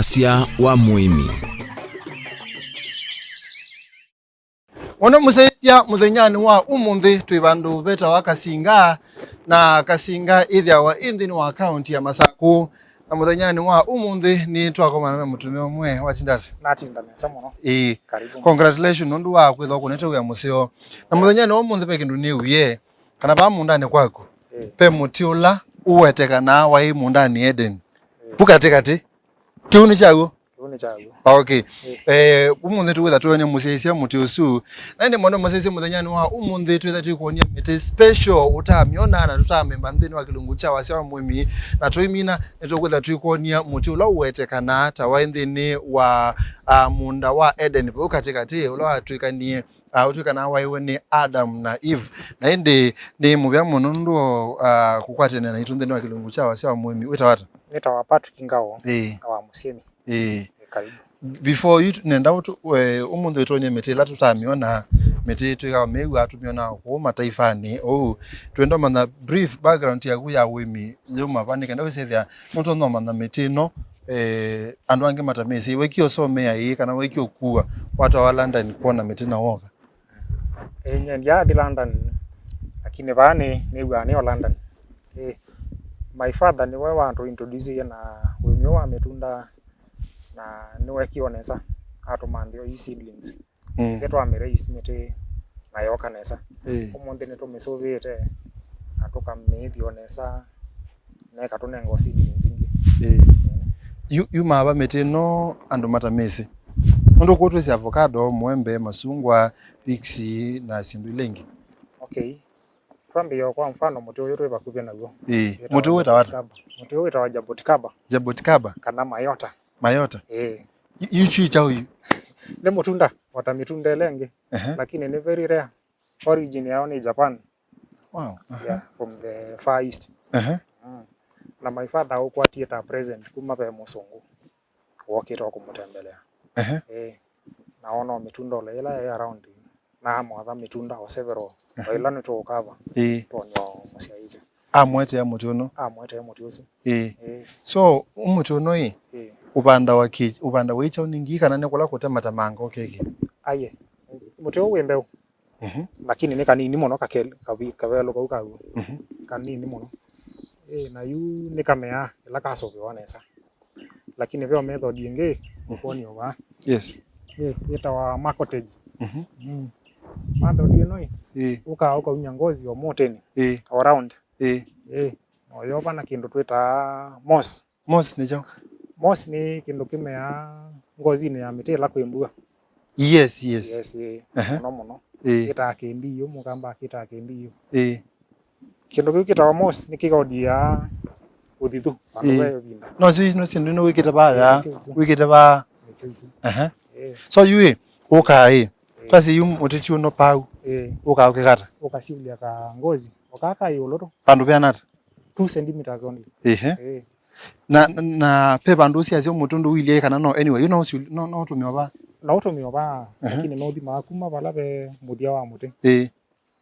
Utasia wa muimi. Ono museithia muthenyani wa umuthi twi bandu beta wa Kasinga na Kasinga ithia wa inthini wa county ya Masaku na muthenyani wa umuthi ni twakomana na mutumia umwe wa tindara natinda nesa muno karibu congratulations nondu wa kwithwa kunete uya museo na muthenyani wa umuthi pe kindu ni uye kana ba mundani kwako pe mutiula uwetekana wa hii mundani Eden pukatikati kiuni chago. Okay. Umuthi tu wetha tuone museisia muti usu. Na ndi mono museisia muthenyani wa umuthi tu wetha tuikonia mete special utamiona na tutamemba nthini wa kilungu cha wase wa mwimi na tuimina neto wetha tuikonia muti ula uwetekana ta wa nthini wa munda wa Eden pukatikati ula tuikanie utukana wa iwe ni Adam na Eve na ndi ni muvya muno ndo kukwatene na itunthini wa kilungu cha wase wa mwimi wetawata wa Patrick Ngao wa Musemi karibu before you nenda umuthi tonye meti la tutamiona meti twika megu atumiona ko mataifani twendo mana brief background ya wimi yuma panika ndo sethia muntu no mana meti no andu ange matamesi wekio somea hii kana wekio kuwa watu wa London kuona meti na woga nyandia di London lakini bane ni wa London my father ni wewe wantu introduce na wimi wa metunda na niwe kionesa atumandio hii seedlings getwa mere estimate na yoka nesa umuntu neto mesovete atoka maybe onesa na katonengo seedlings ingi you maba meteno andu matamesi ndo kotwesi avocado mwembe masungwa pixi na sindu lengi twambia kwa mfano muti uyu twiba kubya naguo muti uyu tawata muti uyu tawa jabotikaba kana mayota yuchi cha huyu ni mutunda wata mitunda lenge lakini ni very rare origin yao ni Japan yeah from the Far East na my father huko atieta present kuma pe musungu wokito kumutembelea naona mitunda ile around na mwa mitunda o several ila ni to cover tonyo masiaize amwete ya mutuno usi so umutuno hii upanda wicha uningi kana nekola kutemata mango keke aye muti wembeu lakini ne kanini muno kavelo kaukagu kanini muno na yu ne kamea la kaso bionesa lakini vyo method ingi ukoni oba yes yeta wa marketage method ino uka unyangozi wa moteni around oyo bana kindu twita moss ni jo moss ni kindu kimea ngozi ni ya miti la kwembua yes no kita kembiyo mukamba kita kembiyo kindu kiu kita moss ni kigodia uthithu andu binda no sindu no wikita ba so you okay twasi yu mutichu no pau ukikata ukasiulia ka ngozi ukaka yoloro pandu peanata 2 cm only na pe bandu cia cio mutundu wilie kana no anyway you know no tumio ba lakini no di makuma bala be mudia wa muti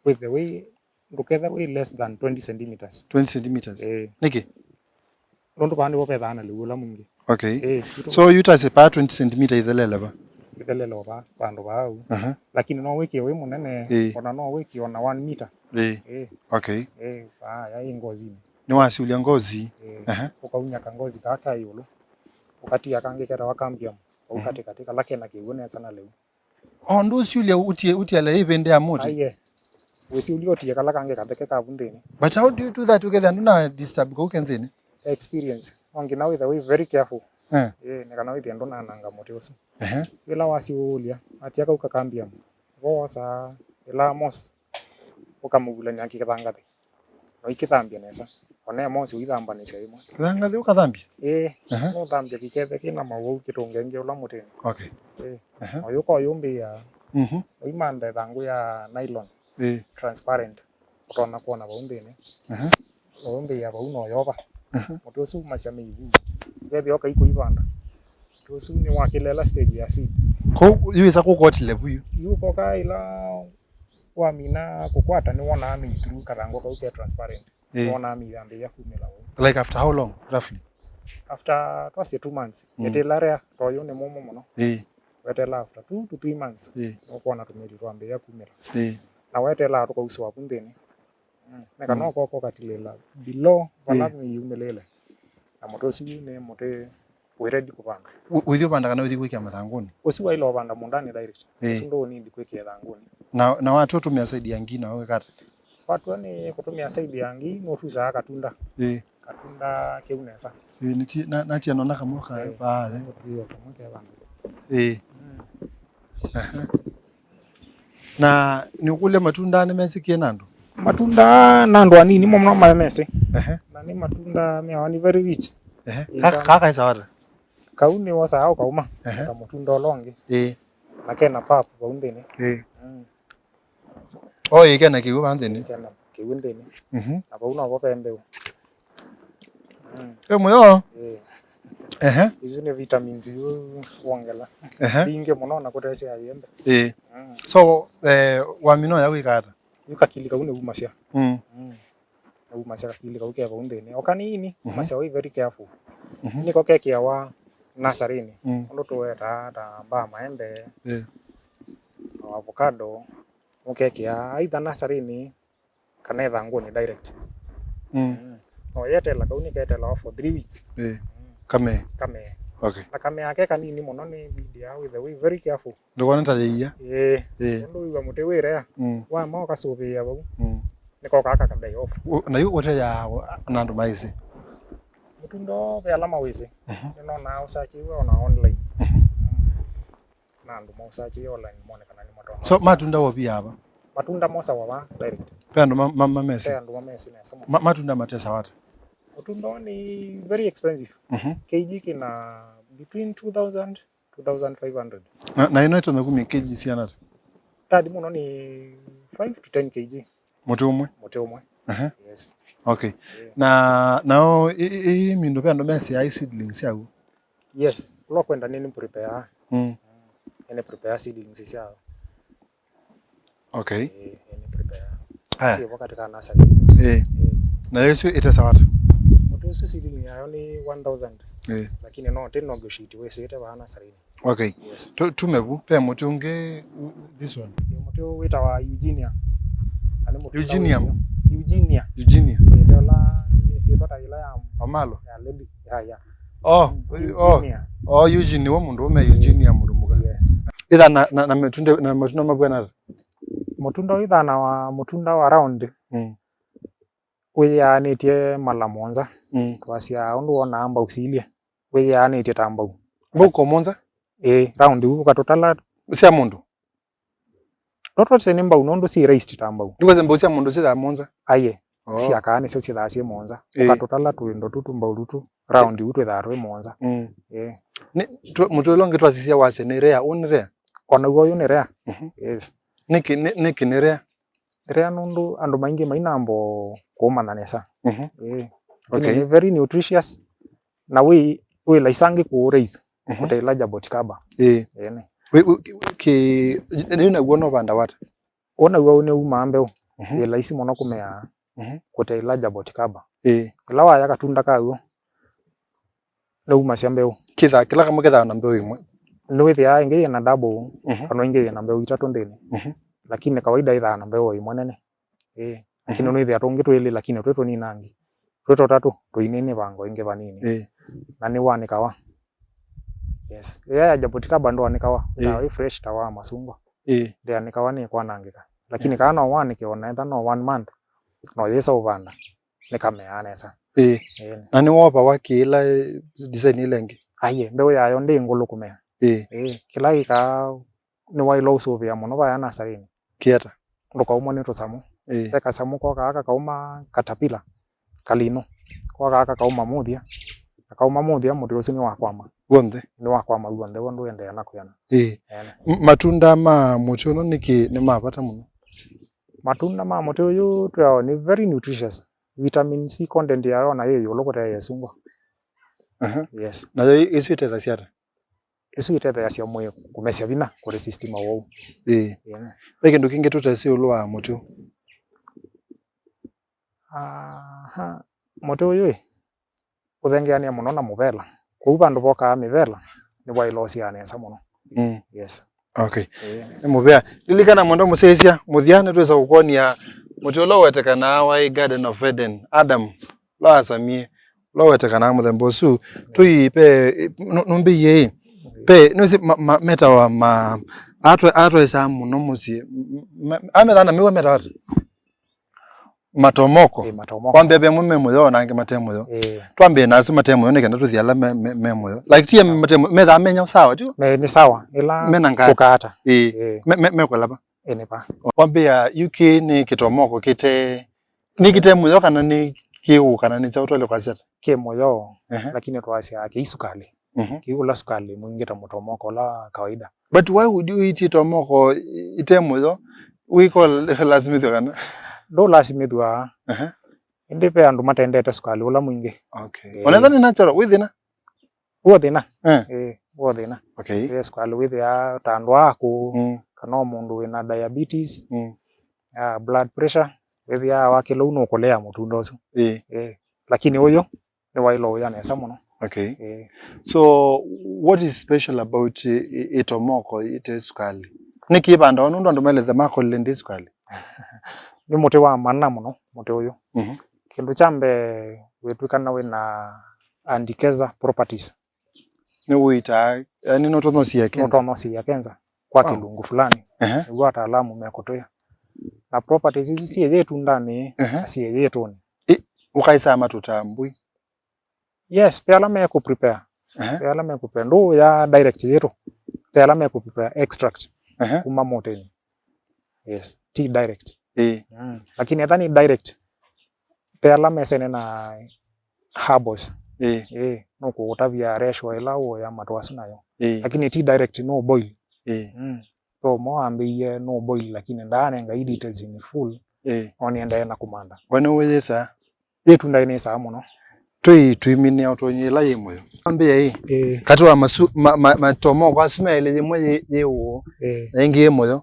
with the way nduketha way less than 20 cm niki ndo bandi bo pe dana liula mungi so you tase pa 20 cm ithelela ba bandu bau lakini no wiki we munene ona no wiki ona 1 meter ya ngozi ni wasiulia ngozi ukaunya kangozi kaka yulu ukati yakangekera wakambia ukati katika lake na kiune sana leo ndo siulia utie la evende ya moti aye wesiulia utie kala kange kabeke ka bundeni but how do you do that together nduna disturb go kenthini experience ongi now with the way very careful nikana with ndo na nanga moti oso ila wasiulia atiaka ukakambia wosa ila mos ukamugula nyaki kathangati no ikithambia nesa one mosi uithamba ni saimo kathangati ukathambia no thambia kikethe kina mawu kitungenge ula mutini oyo ko yumbi ya oimanda thangu ya nylon transparent utona kuona baundini yumbi ya bauno yoba mutu su masami hivi yebi oka iko ibanda tu su ni wakilela stage ya seed ko yuisa ko kotile buyu yuko ka ila wa mina kukwata ni wona ami through karango ka transparent wona ami ambe ya kumela like after how long roughly after twas 2 months etelarea toyo ne momo muno wetela after 2 to 3 months no kuona tumiri twambe ya kumira na wetela to kuswa kunthini neka no koko katilela below valamu yumelele na moto siu ne mote ready kupanda withio panda kana withio kwikia mathanguni usiwa ilo panda mundani direct sindo ni ndikwikia thanguni na watu tumia side yangi na wewe kata watu ni kutumia side yangi no tuza katunda katunda keunesa niti na tia nona kama ka ba ndio kama ke bana na ni kule matunda ni mesikie nando matunda nando anini momno mamese na ni matunda me very rich kaka isawata kauni wasa au kauma kama matunda longi na kena papu kaundeni oh ikena kiu bandeni kena kiundeni na kauna ko pembe moyo hizo ni vitamins yu wongela inge muno na kutese ayembe so wa mino ya wikata yukakilika une umasia umasia kakilika ukeba undeni okanini umasia we very careful niko kekia wa nasarini ndo tuweta ta ba maembe avocado ukekia either nasarini kana ethanguni direct no yetela kauni ketela for 3 weeks kame okay na kame yake kanini muno ni bidia with the way very careful ndogona tayeia ndo wiwa mutewere ya wa moka sobia bau niko kaka kadai off na yu wote ya nando maisi mutundo be alama wese no na usachi we ona online nando usachi online mone kana ni moto so matunda wo pia hapa matunda mosa wa direct pendo mama mesi pendo mama mesi na sama matunda matesa wata mutundo ni very expensive kg kina between 2000 2500 na inoito na kumi kg siana tadi muno ni 5 to 10 kg mote umwe yes okay na nao mindo pendo mesi ya seedlings yao yes lo kwenda nini prepare ene prepare seedlings yao okay ene prepare si wakati kana nursery na yesu itesa wata moto seedling yao ni 1000 lakini no teno negotiate we sete bana nursery okay yes. Tumebu pe mote unge this one mote wita wa Eugenia Eugenia dola ni sipata ila ya amalo ya lady ya Eugenia wo mundu ume Eugenia mundu muga yes ida na matunda mabwana mutunda ida na wa mutunda wa round we ya netie malamonza twasia undu wona amba usilie we ya netie tamba boko monza round ukatotala sia mundu Toto tsenemba unondo si raised tamba ndiko zembosia mundu sida monza aye si akane so sida asie monza ukatotala tuendo tutumba ulutu round utwe tharwe monza ni mutu longe twasisia wase ne rea unrea ona ugo yone rea yes niki ne rea nundu andu maingi mainambo kuumana nesa okay very nutritious na we laisangi ku raise kutela jabotikaba ene ke nina guono banda wata ona ugo ne umambe laisi mono kumea kutela jabotikaba lawa ya katunda kawo no umasiambeo kila kama kitha na mbeo imwe no ithia ingi na double kana ingi na mbeo itatu ndini lakini kawaida itha na mbeo imwe nene lakini no ithia tungi twili lakini tweto ni nangi tweto tatu tuinini bango ingi banini na ni wanikawa yes ya jabotikaba ndo wanikawa na fresh tawa masungwa ndia nikawa ni kwa nangika lakini kana wanike ona etha no 1 month no yesa uvanda nikameana esa na ni wopa wakila design ilengi aye mbeo yayo ndi ngulu kumea kila ika ni wailo usuvia muno baya nasarini kieta ndoka umone to samu teka samu ko kaka kauma katapila kalino ko kaka kauma muthia akauma muthia muthi ucio ni wakwama gonde ni wakwama gonde wondu ende na kuyana matunda ma muti no niki ni mapata muno matunda ma muti uyu twao ni very nutritious vitamin C content yayo na yeyo lokota yesungwa yes na isu itetha ciata isu itetha ya cia moyo kumesia bina kuri system wao beke ndo kinge tutasi ulwa muti muti uyu uthengeania muno na muvela kou bandu boka mivela ni bwailosia nesa muno. Yes. Okay. Ni muvea lilikana mondo musesia muthiane twesa gukonia muti ulo wetekana wa Garden of Eden Adam lo asamie lo wetekana muthembo su tuipe numbi ye pe nusi meta wa ma atwe esa muno musie amethana miwe meta watu matomoko kwambia be mume yo nange matemo yo twambie nasu matemo yo nekenda tuthiala memo yo like tie matemo metha menya sawa tu ni sawa ila kukata me kwalaba ene pa kwambia UK ni kitomoko kite ni kitemo yo kana ni kiu kana ni chautole kwa seta kemo yo lakini twasia kiisukali kiula sukali mwingi ta mutomoko la kawaida. But why would you eat tomoko itemo yo we call lazima kana ndo lasimithwa indi pe andu matendete sukali ula mwingi. Okay. Onetha ni natural withina wothina wothina. Okay. Sukali withia tandwa aku kana mundu wina diabetes blood pressure withia wakilo uno kolea mutunda ucio lakini uyo ni wailo ya nesa muno. Okay. So what is special about itomoko ite sukali niki banda ndo ndo mele the makole ndi sukali ni muti wa mana muno muti uyu kindu chambe wetwikana wina andikeza properties ni wita yani notonosia kenza kwa kilungu fulani niguo ataalamu mekotoya na properties hizi si yetu ndani si yetu ni ukaisa matutambui. Yes, pela me ku prepare pela me ku ndo ya direct yetu pela me ku prepare extract kuma moteni. Yes, tea direct. Lakini nadhani direct pela mesene na herbals no kutavya resho ila o ya matwasi nayo lakini tea direct no boil so mo ambiye no boil lakini ndane nga details in full oni enda na kumanda wana weza yetu ndaine sa muno tuimini autonyela yemwe ambiye kati wa matomo kwa smell yemwe yewo engi yemoyo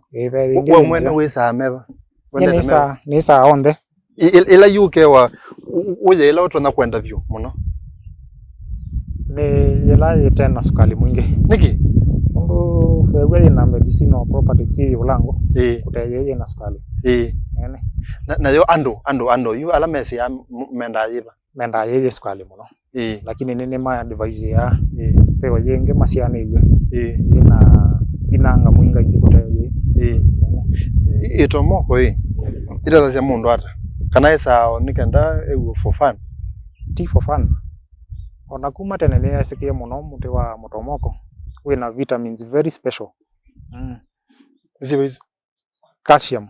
wa mwene wesa ameba nisa onde ila yuke wa uje ila watu na kwenda vyo muno ni ila yetena sukali mwingi niki mundu wewe na medicinal properties si ulango kutayeye na sukali na yo ando yu ala mesi ya menda yeye sukali muno lakini nini ma advise ya pewa yenge masiane iwe inanga mwinga ingikutayeye itomoko itazasia mundu ata kana esa nikenda for fun for fun ona kuma tenene yasikie muno muti wa mutomoko wina vitamins very special zizo calcium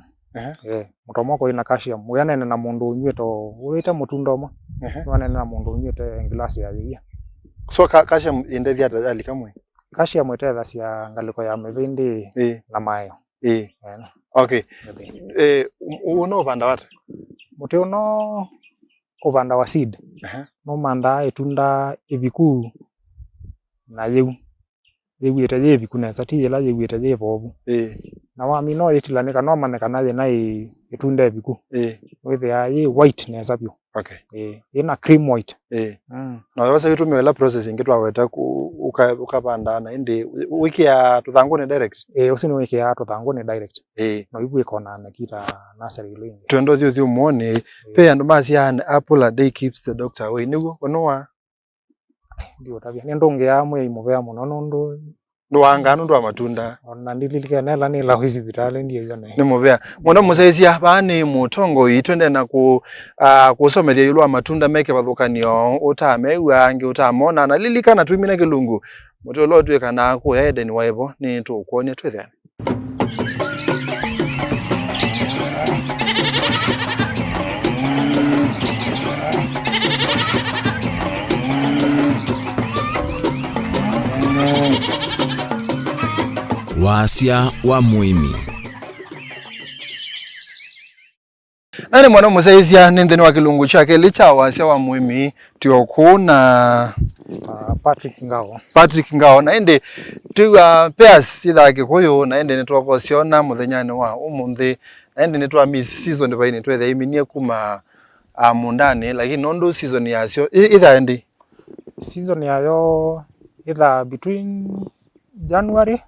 mutomoko ina calcium uyanene na mundu unyweto uita mutundoma uyanene na mundu unyweto glasi ya yia so calcium indethia tazali kamwe calcium itetha cia ngaliko ya mivindi na mayo okay uno vanda wata muti uno uvanda wa seed no manda itunda ibiku na yeu ita yebiku na sati yela ita yebobu na wa mino itilanika no maneka naye na itunda ibiku with ya white na sabio ina cream white na wasa yitumia la processing kitu aweta ukapanda na indi wiki ya tuthangone direct usini wiki ya tuthangone direct no ibu ikona na kita nursery lane twendo thio muone pe andu masia apple a day keeps the doctor away niguo onoa ndio tabia ni ndonge ya mwe imovea muno ndo wanga ndo amatunda ona ndililike nela ni la hospital ndio yone ni movea mwana museisia bani mutongo itwende na kusomethia yulu amatunda meke bathukanio utame wangi utamona na lilikana twimina kilungu mutolo tweka na ku Eden waibo ni tukuonia twethana Wasia wa muimi nani mwana museisia nende wa kilungu chake licha wasia wa muimi tioku na Patrick Ngao na ende tuwa pairs ithake kuyo na ende nitwako siona muthenyane wa umuthi na ende nitwa miss season baini twethe iminie kuma mundani lakini nondu season yasio itha endi Season yayo either between January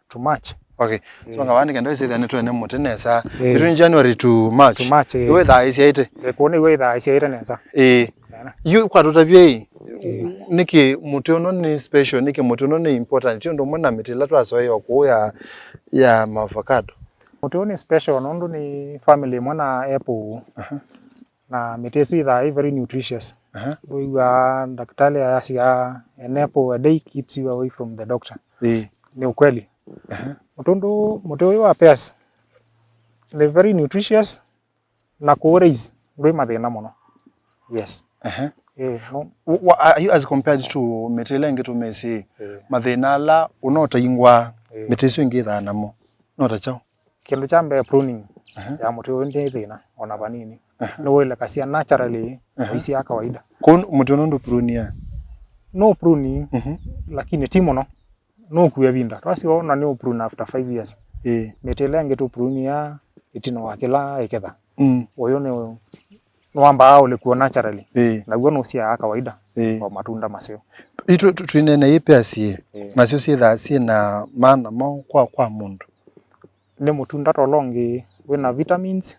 to March. Okay. So ngawani kendo say that ne mutenesa between January to March. To March. Weather is ite. Kuone weather is ite nesa. You kwa tutavye niki mutono ni special niki mutono ni important ndo mwana mitila twasoyo ko ya avocado. Mutono ni special nondo ni family mwana apple. Na mitesi that very nutritious. We are daktari asia an apple a day keeps you away from the doctor. Ni ukweli. Mutoyo wa pears. They very nutritious na kuoreis ndo mathina muno. Yes. No. Are you as compared to metele ngeto mesi mathina la unota ingwa meteso ingitha namo nota chao kindu chambe pruning ya mutoyo ndi thina ona banini no wele kasia naturally isi ya kawaida kun mutono ndo prunia no pruning lakini timo no kuya vinda twasi ona no prune after 5 years metele ngeto prunia itino wakila iketha oyo ne nwamba ule kuwa naturally na guo no sia ya kawaida kwa matunda maseo itu twinene ipe asie nasio sietha asie na maana mo kwa mundu ne mutunda tolongi wina vitamins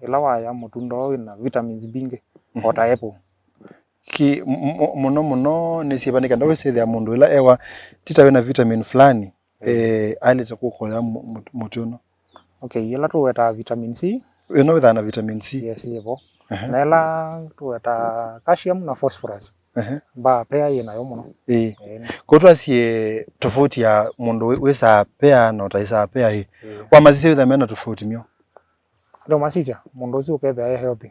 ilawa ya mutunda wina vitamins bingi ota apple ki muno ne sibanika ndo sietha mundu ila ewa tita wina vitamin fulani ale takuko ya mutuno okay ila tuweta vitamin C no witha na vitamin C yes yevo na ila tuweta calcium na phosphorus ba pea ina yo muno ko twasie tofauti ya mundu wesa pea na utaisa pea wa mazise witha mena tofauti myo ndo masisia mundu uzi uketha healthy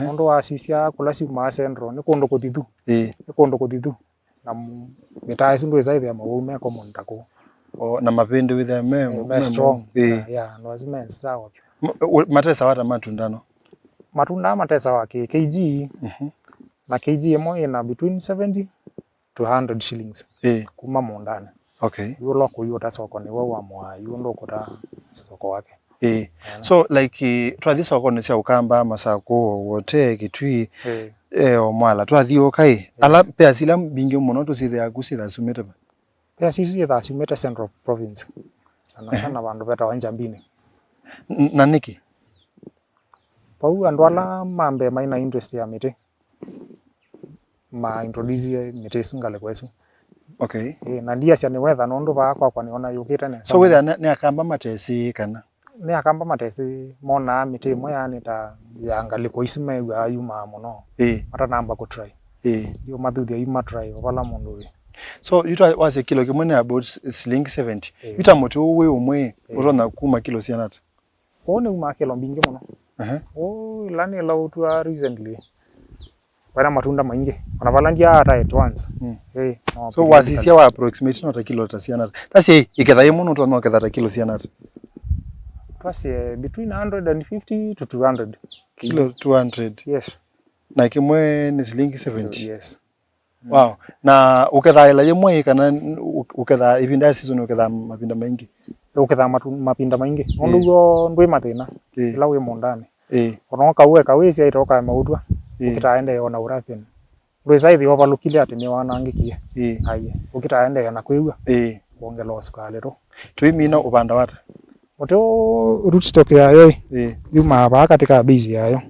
mundu wa sisia kula siuma syndrome ni kundu kutithu ni kundu kutithu na mitaa sindu isa ithia maume ko mundu na mapende witha me strong no azime sawa matesa wata matundano matunda matesa wake kg na kg emo ina between 70 to 100 shillings kuma mondane okay yulo ko yuta soko ni wa mwa yundo kota soko wake so like twathi soko ni cia ukamba masako wote kitui omwala twathi kai ala pea sila bingi muno tusithe agusitha sumete pea sisi tha sumete Central Province sana bandu beta wanjambini na niki pau andwala mambe maina interest ya miti ma introduce miti singale kwesu okay na ndia cia ni wetha nondo ba kwa niona yukite ne so wetha ne akamba matesi kana ne akamba matesi mona miti mo yani ta ya ngali ko isime gwa yuma muno ata namba ko try yo maduthi yuma try wala mundu we so you try was a kilo kimone about sling 70 ita moto we umwe urona kuma kilo sianata one uma kilo mbingi muno lani lautua recently wana matunda maingi ona valandia ata at once so wasisia wa approximate not a kilo tasianata tasi iketha yemuno to no ketha kilo sianata tasi between 150 to 200 kilo 200 yes na kimwe ni shilingi 70 so, yes wow na uketha ila yemwe kana uketha ibinda season uketha mapinda maingi uketha mapinda maingi ondugo ndwe mathina ila we mondane ono kawe kawesi itoka maudwa ukitaende ona urapin rweza overlookile ati ni wanangikie aye ukitaende na kwewa bongela oskalero tuimina ubanda wata oto rootstock yayo yuma ba katika base yayo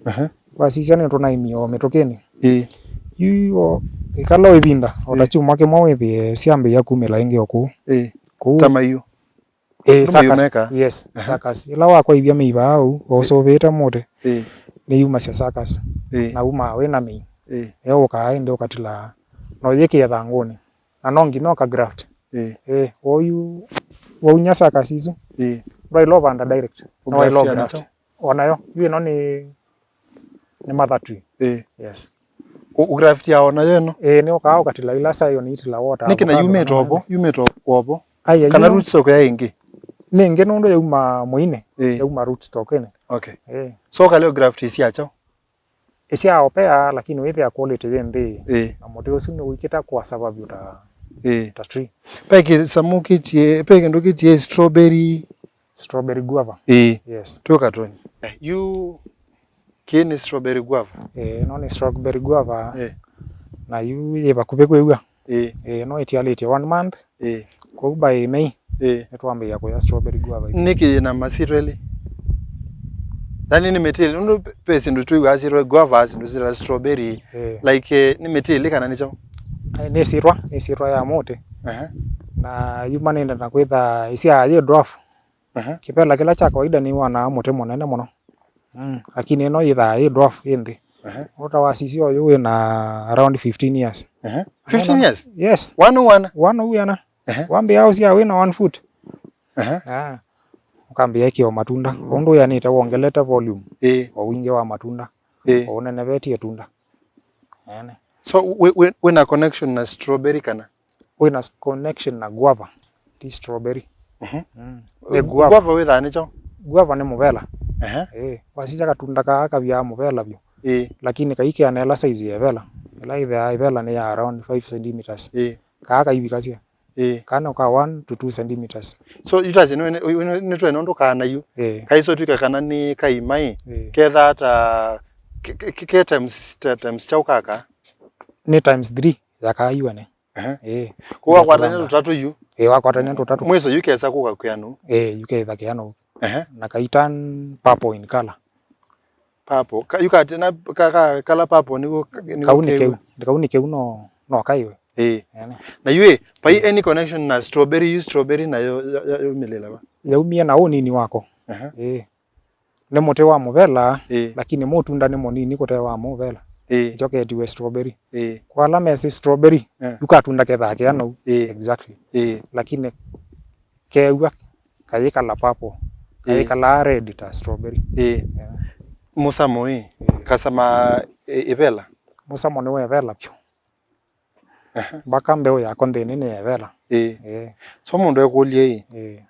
wasisiane tuna imio metokeni yuo ikalo ivinda otachuma ke mwa wethi siambe ya kumela ingi oku tama hiyo sakas yes sakas ila wa kwa ivya meiva au osoveta mote ni yuma cia sakas na uma we na mei yo kaende okatila no yeke ya thangoni na nongi no ka graft oyu wonya sakas izo right love and direct no I love graft onayo you know ni mother tree yes ugraft ya ona yeno ni okao katila ila sayo ni itila water nikina yumeto obo kana rootstock ya ingi nenge nondo yuma muine yuma rootstock ene okay so kaleo graft isiacho isia opea lakini wewe ya quality wembe na moto usuni wikita kwa sababu ta tree peke samuki tie peke ndo kitie strawberry guava yes toka toni you kini strawberry guava no ni strawberry guava na yu bakupe kwewa no itialite 1 month ko by May netwambe ya kwa strawberry guava niki na masireli yani ni metili ndo pesi ndo tu asiro guava ndo zira strawberry like ni metili kana nicho ni sirwa ya mote na yumane na kwetha isia ye dwarf kipela kila cha kawaida ni wana mote monene muno lakini no itha ye dwarf indi ota wasisio yu na around 15 years 15 years yes one uyana wambe yao sia wina 1 foot ukambi yake wa matunda ondo yani itaongeleta volume wa wingi wa matunda onene beti tunda yani so when a connection na strawberry kana when a connection na guava ti strawberry guava with anicho guava ni muvela wasija katunda ka bya muvela byo lakini kaike anela size ya vela ila ile vela ni ya around 5 cm kaka hivi kasia kana ka 1 to 2 cm so itaze no twa ndo kana yu kaiso tuka kana ni kaimai ketha ta ke times chau kaka ni times 3 yakayu ane kwa kwatanya tutatu yu wakwatanya tutatu mweso yukesa kuka kuyanu yuketha kuyanu na kaitan purple in color purple yukate na kala purple ni kauni keu no kaiwe na yue pai any connection na strawberry na yo milela ba yaumia na nini wako ne mote wa muvela lakini motunda ne monini kote wa muvela joke diwe strawberry kwa la mesi strawberry yukatunda ketha kiano exactly lakini kewa kayika la purple kayika la red ta strawberry musamo kasama evela musamo ne evela pyo baka mbeo ya konde nene evela so mundu ekulie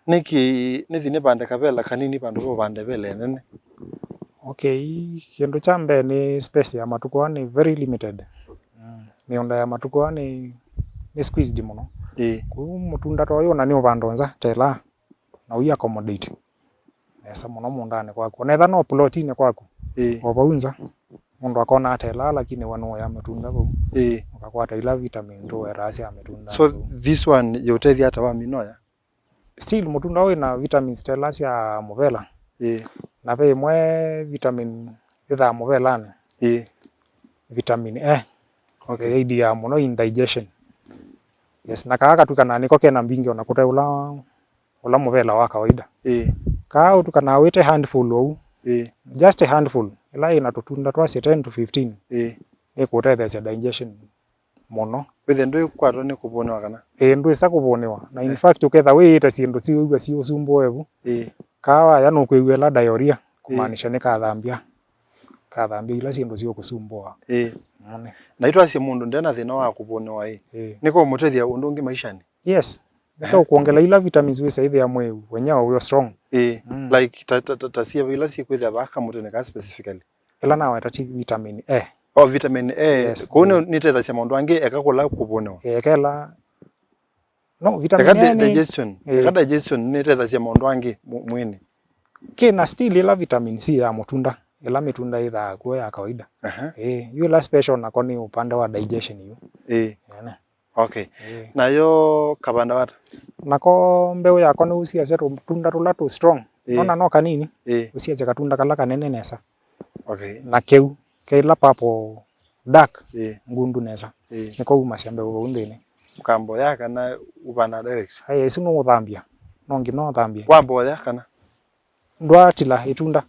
niki nithine bande kavela kanini bandu bo bande vele nene okay kindu cha mbe ni space ya matuko ni very limited miunda ya matuko ni squeezed muno ku mutunda to yo na ni ubandonza tela na uya accommodate esa muno mundane kwako netha no plot ine kwako obaunza mundu akona atela lakini wano ya matunda bo ukakwata ila vitamin ndo erasi ya matunda so this one yotethi hata wa minoya still mutunda we na vitamins telasi ya muvela na pe mwe vitamin itha muvela vitamin okay idea muno in digestion yes na kaka tukana niko kena mbingi onakuta ula muvela wa kawaida kaa tukana wete handful au just a handful ila inatutunda twasi 10 to 15 ikutethe digestion muno with ndo kwato ni kubonewa kana ndo isa kubonewa na in fact uketha wite sindu si uga si usumbo ebu kawa yano kwigwela diarrhea kumaanisha ni kathambia ila sindu si kusumboa na itwa si mundu ndena thina wa kubonewa niko mutethia undu ngi maishani yes ndio kuongela ila vitamins we saidhi ya mwe wenyewe we strong like tasia ila si kwetha baka mutene ka specifically ila na wetati vitamin A vitamin A yes. Kuone nitetha cia mundu angi ekakula kubonewa ekela no vitamin A ni digestion nitetha cia mundu angi mwini kina still ila vitamin C ya mutunda ila mitunda itha kwa ya kawaida ila special na koni upande wa digestion hiyo okay na yo kabanda wata nako mbeu yako ni usia zetu tunda rula tu strong nona no kanini usia ze katunda kala kanene nesa okay na keu keila papo dark ngundu nesa niko umasembe uundene kambo yaka na ubana direct sino uthambia nongi no thambia wambo yaka na ndwatila itunda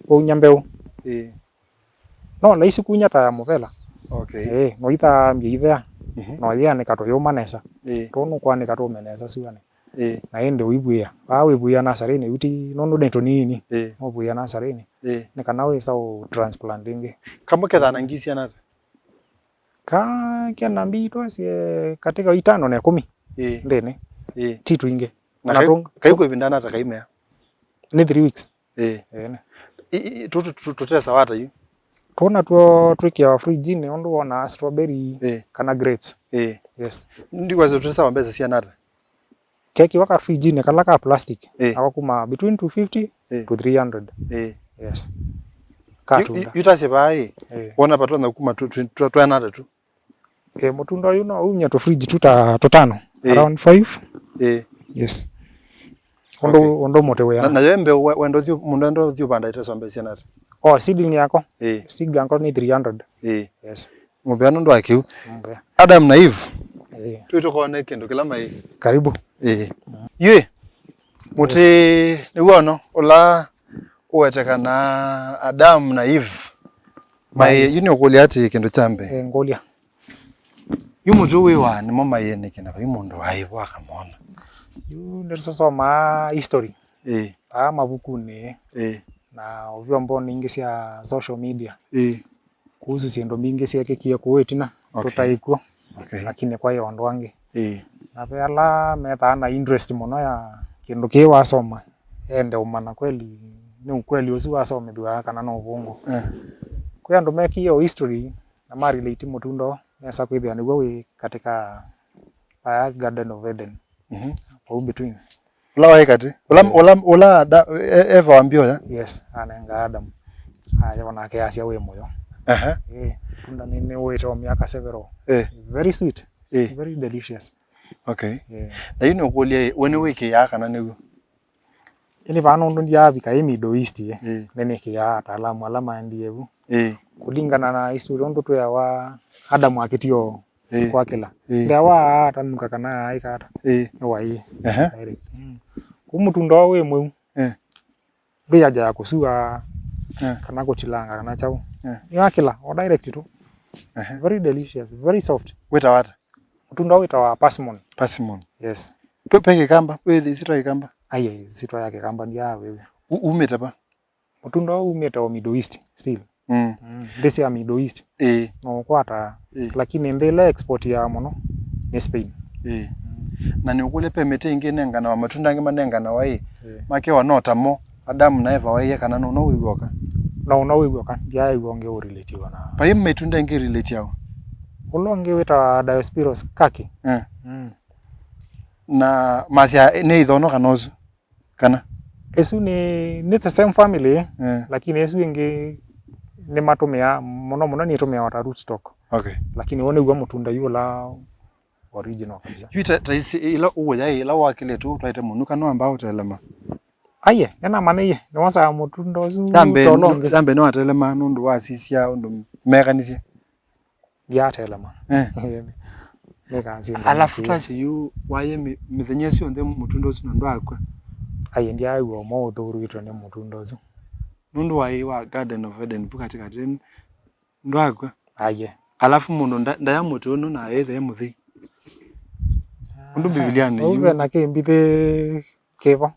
unyambeu no laisi kunya ta muvela okay no ithambia ithea no yana kato yoma nesa tono kwa ni kato menesa suane na ende wibuya wibuya na sarene uti nono dento nini obuya na sarene ne kana we sao transplanting kama ketha na ngisi ana ka kena mbito sie katika 5 na 10 ndene titu inge na kaikwe vindana ta kaimea ni 3 weeks tutesa wata yu tona tuo trikia fridge ni ondo wana strawberry kana grapes yes ndikwa tutesa wambeza sia nata keki waka fridge ni kala ka plastic awakuma between 250 to 300 yes katunda yutase bai wona patona kuma twanata tu Mutunda uyu no umya to fridge tutano around 5. Yes. Ondo mote we. Na yembe wendo thio mundu ndo thio banda ite sombe ciana. Seedling yako. Seed yako ni 300. Yes. Mubeano ndo akiu. Adam na Eve. Tuito kone kendo kila mai. Karibu. Yue. Muti ni wono ola uwetekana Adam na Eve. Mai yuni okuliati kendo chambe. Ngolia. Yumujo wewa ni mama yene kina yumundu aiwa kamona. Yu nirisoma history. Mabuku ni. Na vyombo ningi cia social media. Kuhusu ciendo mingi cia kekia kuwetina tutaikuo. Lakini kwa yondo wangi. Na pela meta na interest muno ya kindu ki wasoma. Ende umana kweli ni ukweli usu wasoma thua kana no ubongo. Kwa ndo meki yo history na mari relate mutundo nesa kwithia niguo wi katika Garden of Eden. Kwa between. Ula waikati. Ula Eva wambio ya? Yes, anenga Adam. Yona ke asia we moyo. Tunda nini wito miaka several. Very sweet. Very delicious. Okay. Na yuni okulia wene wiki ya kana nigu. Ini vano ndo ndia vika Middle East nene ke ya ataalamu alama ndievu. Kulingana na history ndo tu ya wa Adam akitio kwa kila. Ndia wa tanuka kana aikata. No wai. Direct. Kumutunda we mwe. Bia ja kusua kana kuchilanga kana chao. Ya kila o direct tu. Very delicious, very soft. Weta what? Mutunda weta wa persimmon. Persimmon. Yes. Peke kamba, wewe sitwa kamba. Aye, sitwa yake kamba ndia wewe. Umeta ba? Mutunda umeta wa Middle East still. This ya Middle East. No kwata. Lakini ndele export ya mono ni Spain. Na ni ukule pemete ingine ngana wa matunda ngema nengana wai. Make wa notamo Adam na Eva wai kana no wigoka. No wigoka. Ya igonge o relate wana. Pa yemme matunda ngi relate yao. Ulonge weta Diospyros kaki. Na masia ne idhono kanozu. Kana. Esu ni the same family lakini esu ingi ni matumia mono ni tumia wata rootstock. Lakini wone gwa mutunda yula original kabisa. Yuita taisi ila uya ila wakile tu twaite munuka no ambao telema. Aye, nena maneye no wasa mutunda zu tambe no atelema nundu wasisia undu mekanisia. Ya telema. Alafu twase yu waye mithenyesi onde mutunda zu ndo akwa. Aye ndia ayo mo thuru witwa ne mutunda zu. Nundu wae wa Garden of Eden bukati kateni ndo akwa. Aye. Alafu muno ndaya mutu no na ethe muthi. Undu Biblia ni yu. Na ke mbithe kevo.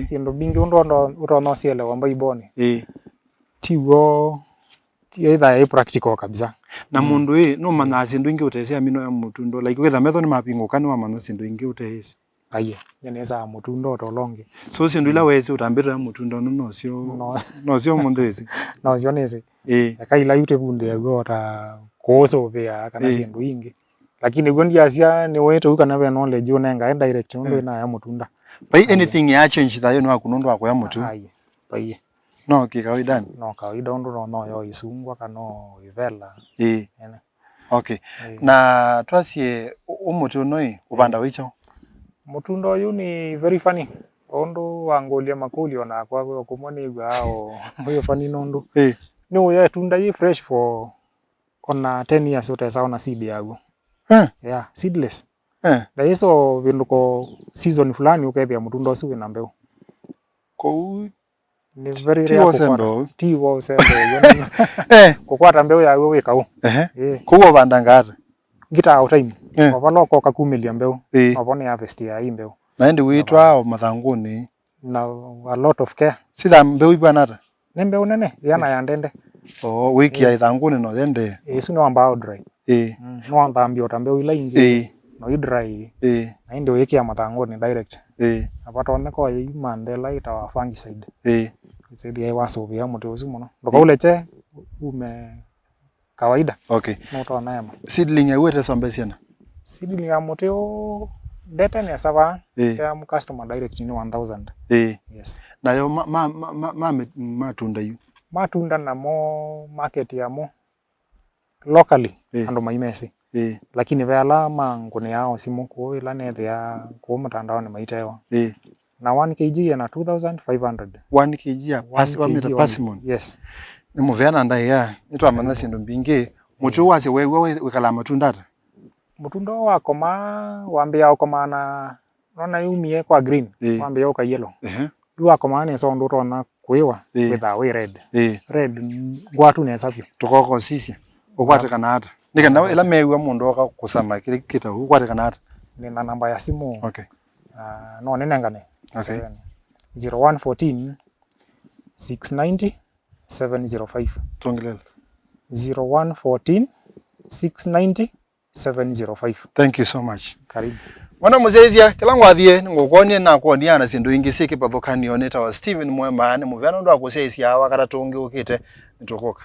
Siendo bingi undo no siele wamba ibone. Tiwo either practical kabisa. Na mundu no mana sindu ingi utese amino ya mutundo like whether method mapingo kani wa mana sindu ingi utese. Aye, nyeneza mutundo to longe. So sindu ila wese utambira mutundo no sio mundu ese. No sio nese. Akaila yute bunde agota koso bea kana sindu ingi. Lakini gondi asia ni wetu kana be knowledge unenga direct ndo na ya mutunda. By anything ya change that you know akunondo akoya mutu. Aye. By no kikawaida. No kawaida ndo no yo isungwa kano ivela. Okay. Na twasie umutu noi ubanda wicho. Mutundo yu ni very funny. Ondo wangolia makuli ona kwa kumoni gao. Hoyo funny nondo. No ya tunda yi fresh for ona 10 years utesa ona seed yago. Yeah, seedless. Na hizo vinduko season fulani ukethia mutundo usu na mbeu. Ni very rare kwa. Tiwo sembo. Kukwata mbeu yago wikau. Kuwa banda ngata. Gita out time. Wabaloko kakumilia mbeu. Wabone harvest ya hii mbeu. Na ndi witwa o mathanguni. Na a lot of care. Sitha mbeu ibana. Ni mbeu nene yana ya ndende. Wiki ya ithanguni no yende. Isu no ambao dry. No ambao tambeu ila ingi. No dry. Na ndio yeki ya mathanguni direct. Apato ndeko yi mandela ita wa fungicide. Isidi ya waso bia mutu usu muno. Ndoko uleche ume kawaida. Moto na yama. Seedling ya wete sombe siana. Seedling ya moteo data ni sava ya mu customer direct ni 1000. Yes. Na yo matunda yu. Matunda na mo market ya mo locally ando maimesi. lakini vela mangune yao simu ko ila nethe ya ko mtandao ni maitewa na 1 kg na 2500 1 kg ya parsimony yes ni muvena ndai ya nitwa amana sindu mbingi mucho wase wewe wikala matunda mutunda wako wambia ukomana nona yumie kwa green wambia uka yellow wako maana so ndo tona kwiwa with a red red gwatu ne sabyo tukoko sisi ukwate kanata nikenda ila mewe mundu oka kusama kile kita ukwate kanata nina namba ya simu okay no nenengane okay 0114 690 705 tongelela 0114 690 705 thank you so much karibu Mwana muzezia kila ngwathie ngukonie na kuonia na sindu ingi siki pathokani oneta wa Steven Mwema ni muvana ndo akusesi awa karatungi ukite nitokoka